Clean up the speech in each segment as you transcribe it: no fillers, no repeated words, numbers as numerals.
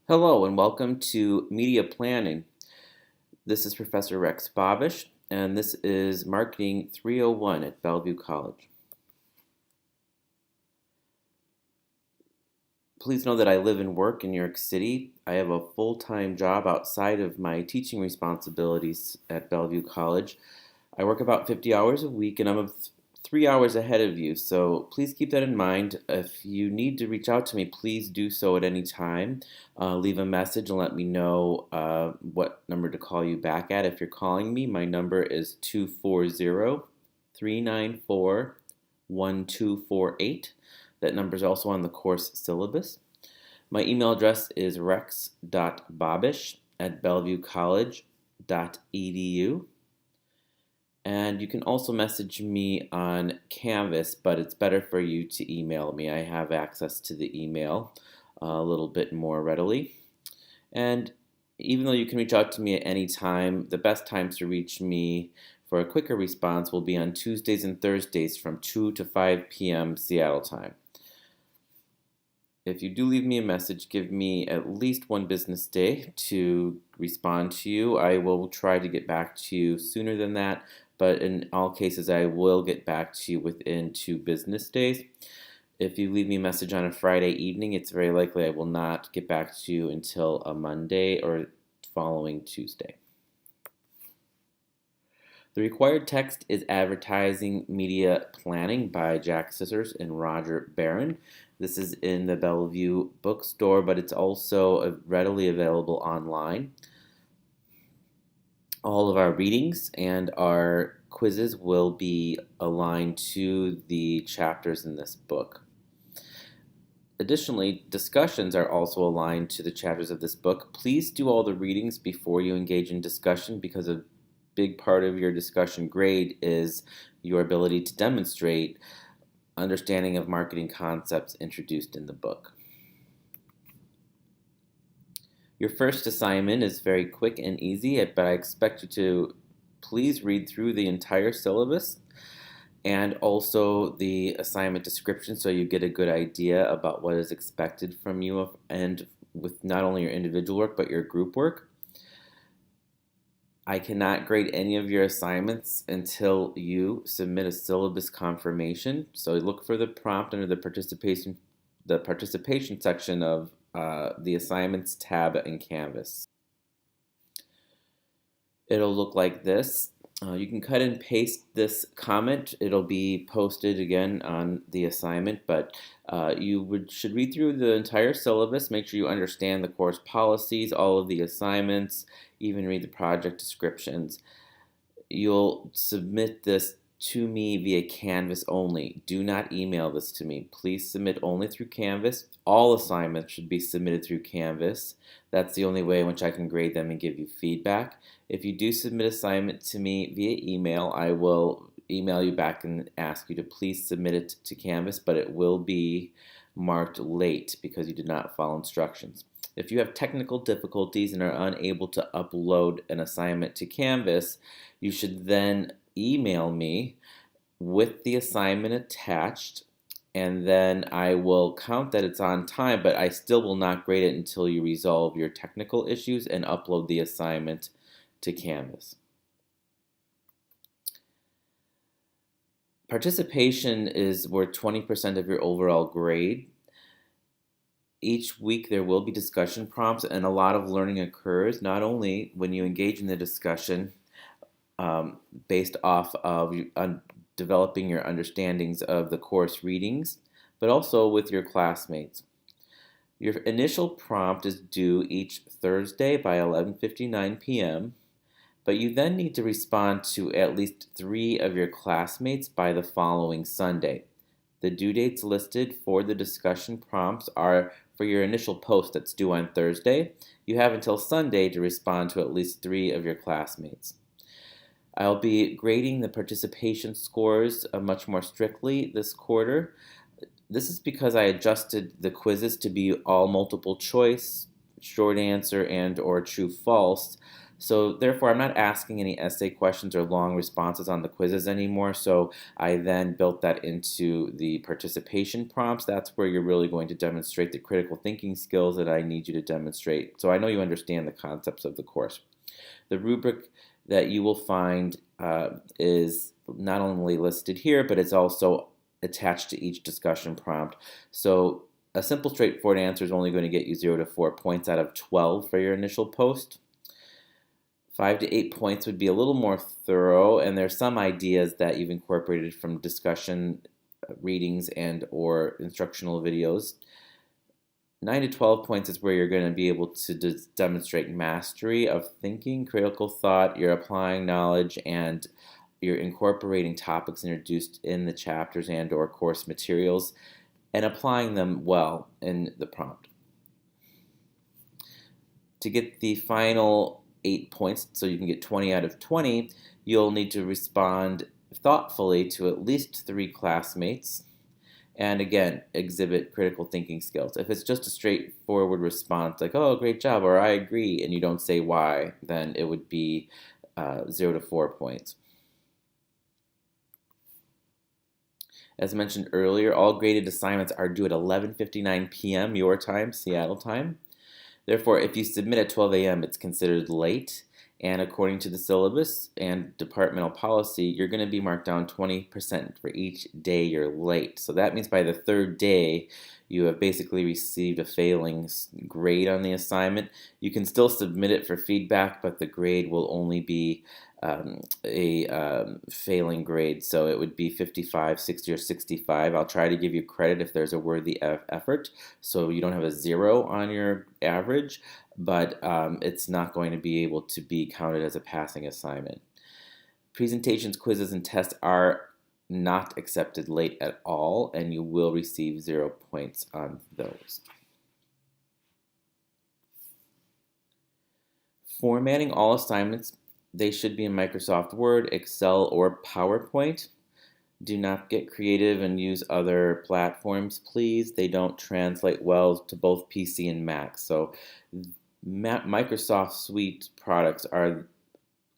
Hello and welcome to Media Planning. This is Professor Rex Babish, and this is Marketing 301 at Bellevue College. Please know that I live and work in New York City. I have a full-time job outside of my teaching responsibilities at Bellevue College. I work about 50 hours a week, and I'm 3 hours ahead of you, so please keep that in mind. If you need to reach out to me, please do so at any time. Leave a message and let me know what number to call you back at. If you're calling me, my number is 240-394-1248. That number is also on the course syllabus. My email address is rex.babish@bellevuecollege.edu. And you can also message me on Canvas, but it's better for you to email me. I have access to the email a little bit more readily. And even though you can reach out to me at any time, the best times to reach me for a quicker response will be on Tuesdays and Thursdays from 2 to 5 p.m. Seattle time. If you do leave me a message, give me at least one business day to respond to you. I will try to get back to you sooner than that, but in all cases, I will get back to you within 2 business days. If you leave me a message on a Friday evening, it's very likely I will not get back to you until a Monday or following Tuesday. The required text is Advertising Media Planning by Jack Scissors and Roger Barron. This is in the Bellevue bookstore, but it's also readily available online. All of our readings and our quizzes will be aligned to the chapters in this book. Additionally, discussions are also aligned to the chapters of this book. Please do all the readings before you engage in discussion, because a big part of your discussion grade is your ability to demonstrate understanding of marketing concepts introduced in the book. Your first assignment is very quick and easy, but I expect you to please read through the entire syllabus and also the assignment description so you get a good idea about what is expected from you, and with not only your individual work but your group work. I cannot grade any of your assignments until you submit a syllabus confirmation. So look for the prompt under the participation section of the assignments tab in Canvas. It'll look like this. You can cut and paste this comment. It'll be posted again on the assignment, but should read through the entire syllabus. Make sure you understand the course policies, all of the assignments, even read the project descriptions. You'll submit this to me via Canvas only. Do not email this to me. Please submit only through Canvas. All assignments should be submitted through Canvas. That's the only way in which I can grade them and give you feedback. If you do submit assignment to me via email, I will email you back and ask you to please submit it to Canvas, but it will be marked late because you did not follow instructions. If you have technical difficulties and are unable to upload an assignment to Canvas, you should then email me with the assignment attached, and then I will count that it's on time, but I still will not grade it until you resolve your technical issues and upload the assignment to Canvas. Participation is worth 20% of your overall grade. Each week there will be discussion prompts, and a lot of learning occurs not only when you engage in the discussion based off of developing your understandings of the course readings, but also with your classmates. Your initial prompt is due each Thursday by 11:59 p.m., but you then need to respond to at least 3 of your classmates by the following Sunday. The due dates listed for the discussion prompts are for your initial post that's due on Thursday. You have until Sunday to respond to at least 3 of your classmates. I'll be grading the participation scores much more strictly this quarter. This is because I adjusted the quizzes to be all multiple choice, short answer, and or true false. So therefore, I'm not asking any essay questions or long responses on the quizzes anymore. So I then built that into the participation prompts. That's where you're really going to demonstrate the critical thinking skills that I need you to demonstrate. So I know you understand the concepts of the course. The rubric that you will find is not only listed here, but it's also attached to each discussion prompt. So a simple, straightforward answer is only going to get you 0 to 4 points out of 12 for your initial post. 5 to 8 points would be a little more thorough, and there's some ideas that you've incorporated from discussion readings and or instructional videos. 9 to 12 points is where you're going to be able to demonstrate mastery of thinking, critical thought, you're applying knowledge, and you're incorporating topics introduced in the chapters and or course materials and applying them well in the prompt. To get the final 8 points, so you can get 20 out of 20, you'll need to respond thoughtfully to at least 3 classmates and again, exhibit critical thinking skills. If it's just a straightforward response like, oh, great job, or I agree, and you don't say why, then it would be 0 to 4 points. As mentioned earlier, all graded assignments are due at 11:59 p.m. your time, Seattle time. Therefore, if you submit at 12 a.m., it's considered late. And according to the syllabus and departmental policy, you're going to be marked down 20% for each day you're late. So that means by the third day, you have basically received a failing grade on the assignment. You can still submit it for feedback, but the grade will only be a failing grade. So it would be 55, 60, or 65. I'll try to give you credit if there's a worthy effort, so you don't have a 0 on your average, but it's not going to be able to be counted as a passing assignment. Presentations, quizzes, and tests are not accepted late at all, and you will receive 0 points on those. Formatting all assignments, they should be in Microsoft Word, Excel, or PowerPoint. Do not get creative and use other platforms, please. They don't translate well to both PC and Mac. So Microsoft Suite products are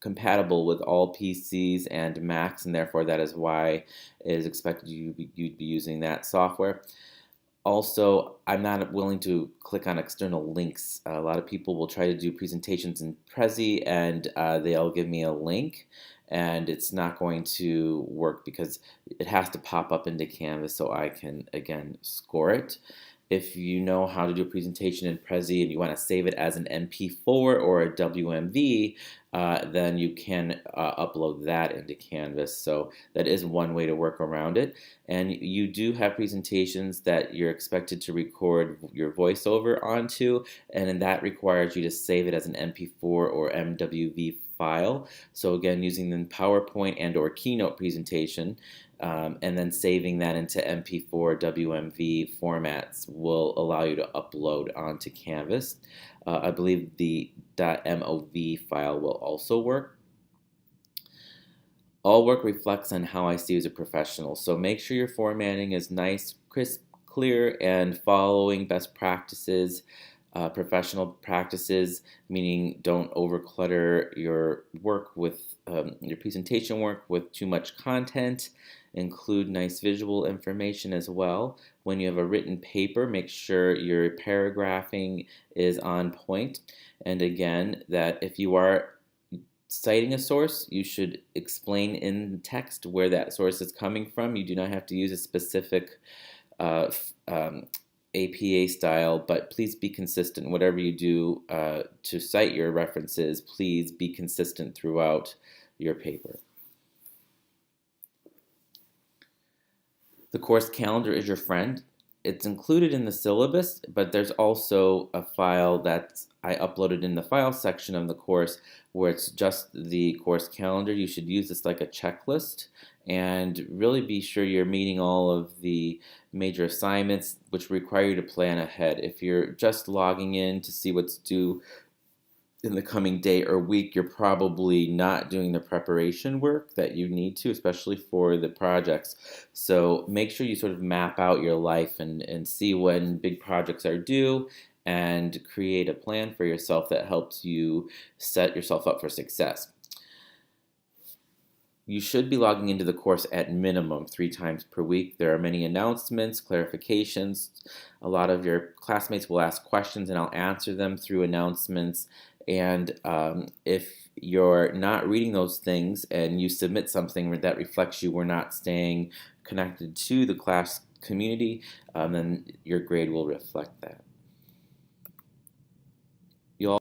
compatible with all PCs and Macs, and therefore that is why it is expected you'd be using that software. Also, I'm not willing to click on external links. A lot of people will try to do presentations in Prezi and they'll give me a link, and it's not going to work because it has to pop up into Canvas so I can, again, score it. If you know how to do a presentation in Prezi and you want to save it as an MP4 or a WMV, then you can upload that into Canvas. So that is one way to work around it. And you do have presentations that you're expected to record your voiceover onto, and that requires you to save it as an MP4 or MWV file. So again, using the PowerPoint and or Keynote presentation, and then saving that into MP4 WMV formats will allow you to upload onto Canvas. I believe the .mov file will also work. All work reflects on how I see you as a professional, so make sure your formatting is nice, crisp, clear, and following best practices. Professional practices, meaning don't overclutter your work with your presentation work with too much content. Include nice visual information as well. When you have a written paper, make sure your paragraphing is on point. And again, that if you are citing a source, you should explain in text where that source is coming from. You do not have to use a specific APA style, but please be consistent. Whatever you do to cite your references, please be consistent throughout your paper. The course calendar is your friend. It's included in the syllabus, but there's also a file that I uploaded in the file section of the course where it's just the course calendar. You should use this like a checklist and really be sure you're meeting all of the major assignments which require you to plan ahead. If you're just logging in to see what's due in the coming day or week, you're probably not doing the preparation work that you need to, especially for the projects. So make sure you sort of map out your life and see when big projects are due and create a plan for yourself that helps you set yourself up for success. You should be logging into the course at minimum 3 times per week. There are many announcements, clarifications. A lot of your classmates will ask questions and I'll answer them through announcements. And if you're not reading those things and you submit something that reflects you were not staying connected to the class community, then your grade will reflect that.